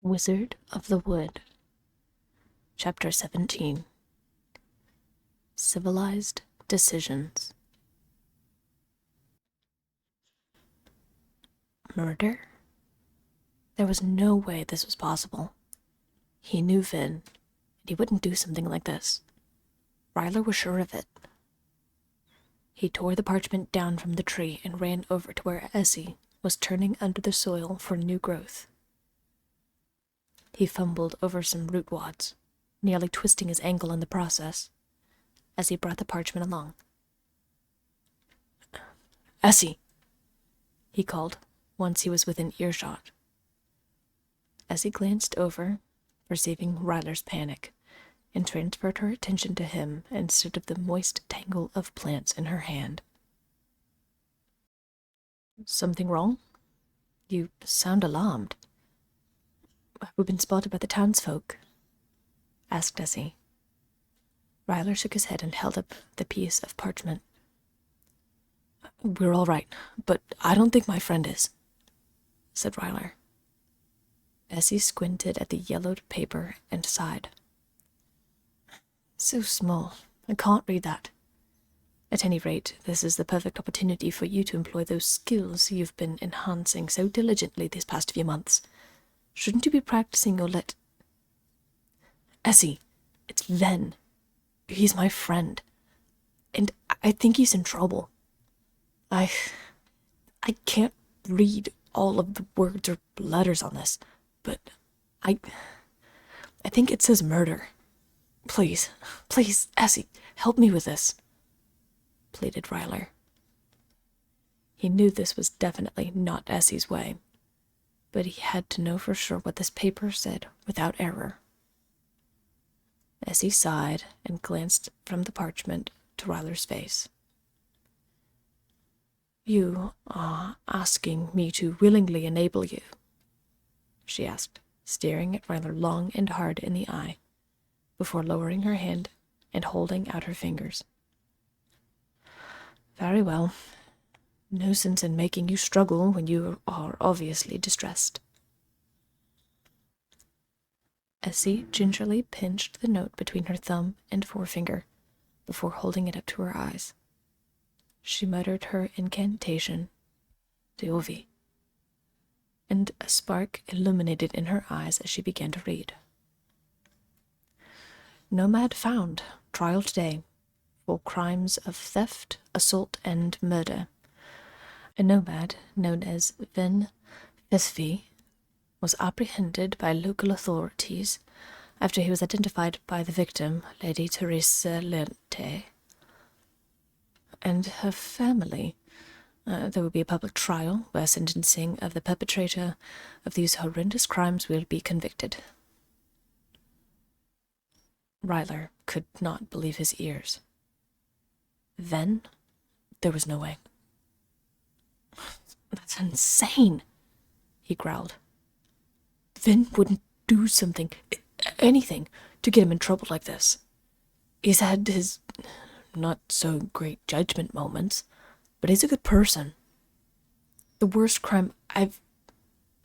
Wizard of the Wood. Chapter 17. Civilized Decisions. Murder? There was no way this was possible. He knew Vin, and he wouldn't do something like this. Rylir was sure of it. He tore the parchment down from the tree and ran over to where Essie was turning under the soil for new growth. He fumbled over some root wads, nearly twisting his ankle in the process, as he brought the parchment along. "Essie!" he called, once he was within earshot. Essie glanced over, perceiving Ryler's panic, and transferred her attention to him instead of the moist tangle of plants in her hand. "Something wrong? You sound alarmed. Have we been spotted by the townsfolk?" asked Essie. Ryler shook his head and held up the piece of parchment. "We're all right, but I don't think my friend is," said Ryler. Essie squinted at the yellowed paper and sighed. "So small, I can't read that. At any rate, this is the perfect opportunity for you to employ those skills you've been enhancing so diligently these past few months. Shouldn't you be practicing your Essie, it's Ven. He's my friend, and I think he's in trouble. I can't read all of the words or letters on this, but I think it says murder. Please, Essie, help me with this," pleaded Ryler. He knew this was definitely not Essie's way, but he had to know for sure what this paper said without error. Essie sighed and glanced from the parchment to Ryler's face. "You are asking me to willingly enable you?" she asked, staring at Ryler long and hard in the eye, before lowering her hand and holding out her fingers. "Very well. No sense in making you struggle when you are obviously distressed." Essie gingerly pinched the note between her thumb and forefinger before holding it up to her eyes. She muttered her incantation, Deovi, and a spark illuminated in her eyes as she began to read. "Nomad found, trial today, for crimes of theft, assault, and murder. A nomad known as Ven Vesvi was apprehended by local authorities after he was identified by the victim, Lady Teresa Lente, and her family. There will be a public trial where sentencing of the perpetrator of these horrendous crimes will be convicted." Ryler could not believe his ears. Then there was no way. "That's insane," he growled. "Vin wouldn't do something, anything, to get him in trouble like this. He's had his not-so-great judgment moments, but he's a good person. The worst crime I've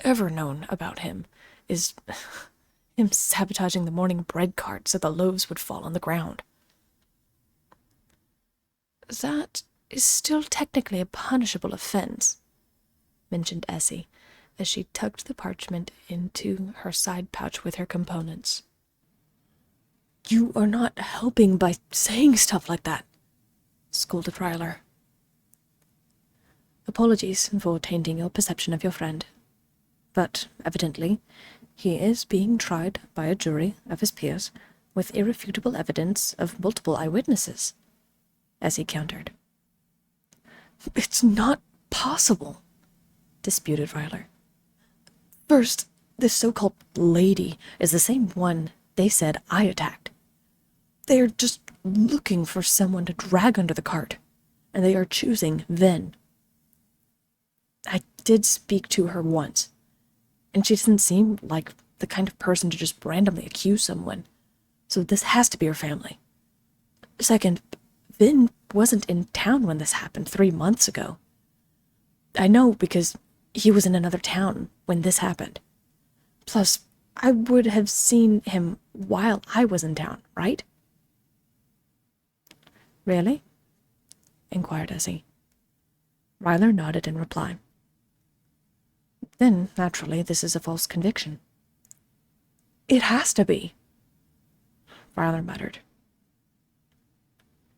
ever known about him is him sabotaging the morning bread cart so the loaves would fall on the ground." "That is still technically a punishable offense," mentioned Essie, as she tucked the parchment into her side pouch with her components. "You are not helping by saying stuff like that," scolded Ryler. "Apologies for tainting your perception of your friend, but evidently he is being tried by a jury of his peers with irrefutable evidence of multiple eyewitnesses," Essie countered. "It's not possible," disputed Ryler. "First, this so-called lady is the same one they said I attacked. They are just looking for someone to drag under the cart, and they are choosing Ven. I did speak to her once, and she doesn't seem like the kind of person to just randomly accuse someone, so this has to be her family. Second, Vin wasn't in town when this happened 3 months ago. I know because he was in another town when this happened. Plus, I would have seen him while I was in town, right? Really? Inquired Essie. Rylir nodded in reply. Then, naturally, this is a false conviction. It has to be, Rylir muttered.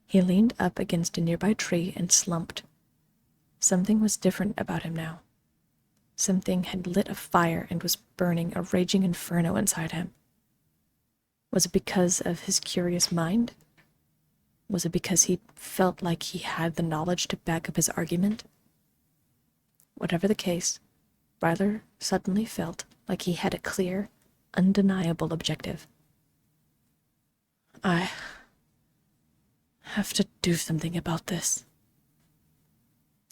He leaned up against a nearby tree and slumped. Something was different about him now. Something had lit a fire and was burning a raging inferno inside him. Was it because of his curious mind? Was it because he felt like he had the knowledge to back up his argument? Whatever the case, Rylir suddenly felt like he had a clear, undeniable objective. I have to do something about this.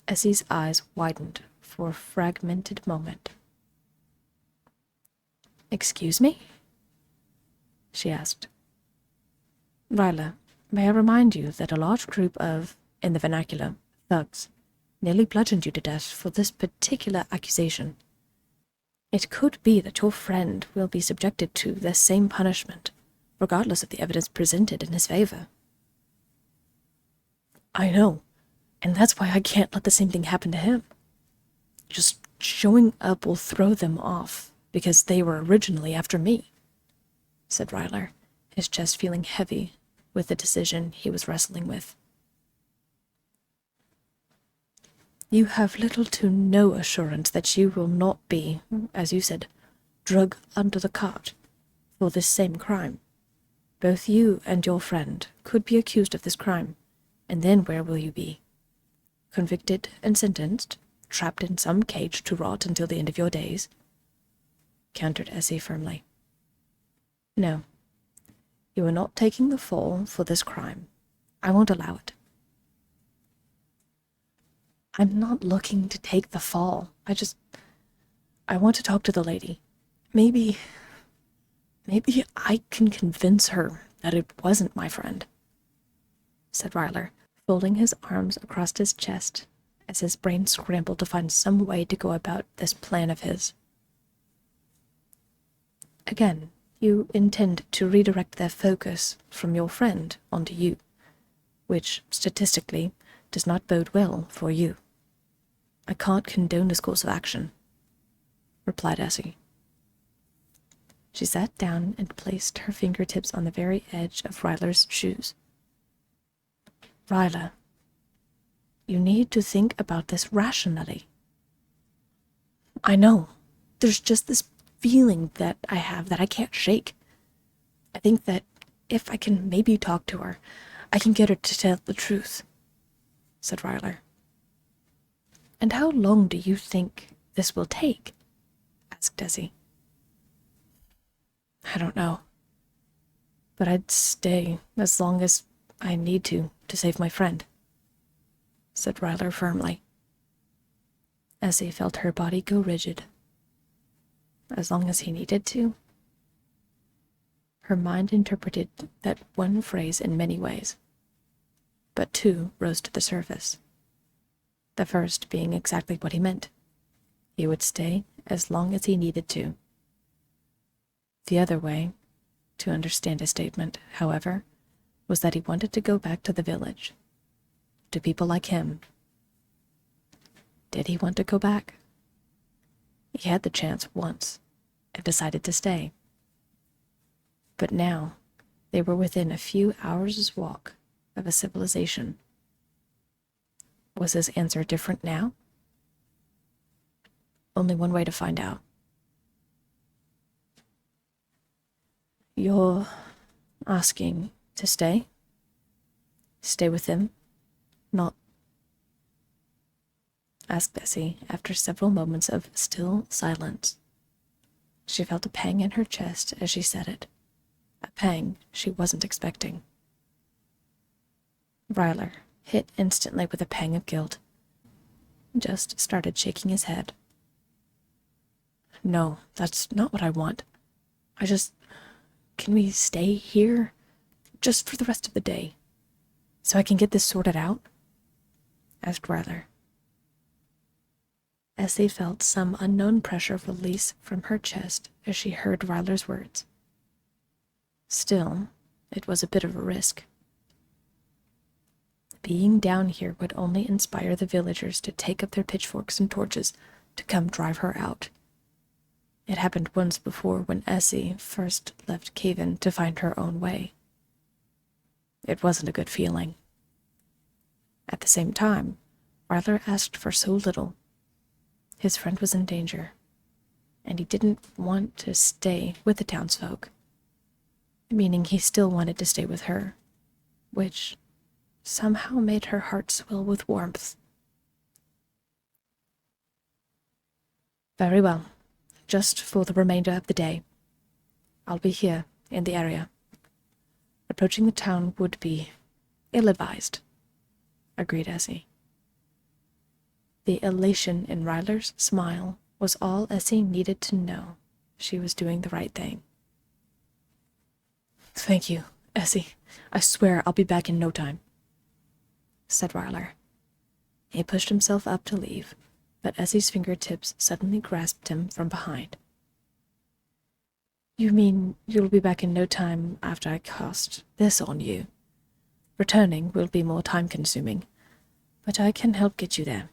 Essie's eyes widened for a fragmented moment. Excuse me? She asked. Rylir, may I remind you that a large group of, in the vernacular, thugs nearly bludgeoned you to death for this particular accusation. It could be that your friend will be subjected to the same punishment, regardless of the evidence presented in his favor. I know, and that's why I can't let the same thing happen to him. Just showing up will throw them off, because they were originally after me, said Rylir, his chest feeling heavy with the decision he was wrestling with. You have little to no assurance that you will not be, as you said, drug under the cart for this same crime. Both you and your friend could be accused of this crime, and then where will you be? Convicted and sentenced, trapped in some cage to rot until the end of your days? Countered Essie firmly. No, you are not taking the fall for this crime. I won't allow it. I'm not looking to take the fall. I want to talk to the lady. Maybe I can convince her that it wasn't my friend, said Rylir, folding his arms across his chest as his brain scrambled to find some way to go about this plan of his. Again, you intend to redirect their focus from your friend onto you, which, statistically, does not bode well for you. I can't condone this course of action, replied Essie. She sat down and placed her fingertips on the very edge of Rylir's shoes. Rylir, you need to think about this rationally. I know. There's just this feeling that I have that I can't shake. I think that if I can maybe talk to her, I can get her to tell the truth, said Rylir. And how long do you think this will take? Asked Essie. I don't know. But I'd stay as long as I need to save my friend, said Rylir firmly. Essie felt her body go rigid. As long as he needed to? Her mind interpreted that one phrase in many ways, but two rose to the surface. The first being exactly what he meant. He would stay as long as he needed to. The other way to understand his statement, however, was that he wanted to go back to the village, to people like him. Did he want to go back? He had the chance once and decided to stay. But now they were within a few hours' walk of a civilization. Was his answer different now? Only one way to find out. You're asking to stay? Stay with him? Not? Asked Essie after several moments of still silence. She felt a pang in her chest as she said it, a pang she wasn't expecting. Rylir, hit instantly with a pang of guilt, just started shaking his head. No, that's not what I want. Can we stay here? Just for the rest of the day, so I can get this sorted out? Asked Rylir. Essie felt some unknown pressure release from her chest as she heard Ryler's words. Still, it was a bit of a risk. Being down here would only inspire the villagers to take up their pitchforks and torches to come drive her out. It happened once before when Essie first left Caven to find her own way. It wasn't a good feeling. At the same time, Ryler asked for so little. His friend was in danger, and he didn't want to stay with the townsfolk, meaning he still wanted to stay with her, which somehow made her heart swell with warmth. Very well, just for the remainder of the day. I'll be here in the area. Approaching the town would be ill-advised, agreed Essie. The elation in Ryler's smile was all Essie needed to know she was doing the right thing. Thank you, Essie. I swear I'll be back in no time, said Ryler. He pushed himself up to leave, but Essie's fingertips suddenly grasped him from behind. You mean you'll be back in no time after I cast this on you? Returning will be more time-consuming, but I can help get you there,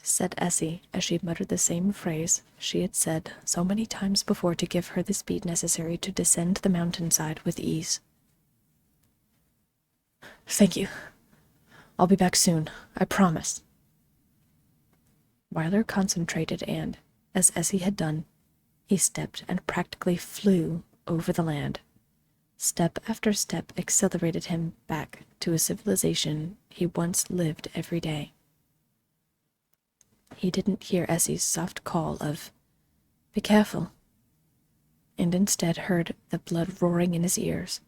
said Essie as she muttered the same phrase she had said so many times before to give her the speed necessary to descend the mountainside with ease. Thank you. I'll be back soon, I promise. Ryler concentrated and, as Essie had done, he stepped and practically flew over the land. Step after step accelerated him back to a civilization he once lived every day. He didn't hear Essie's soft call of, "Be careful," and instead heard the blood roaring in his ears.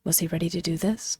Was he ready to do this?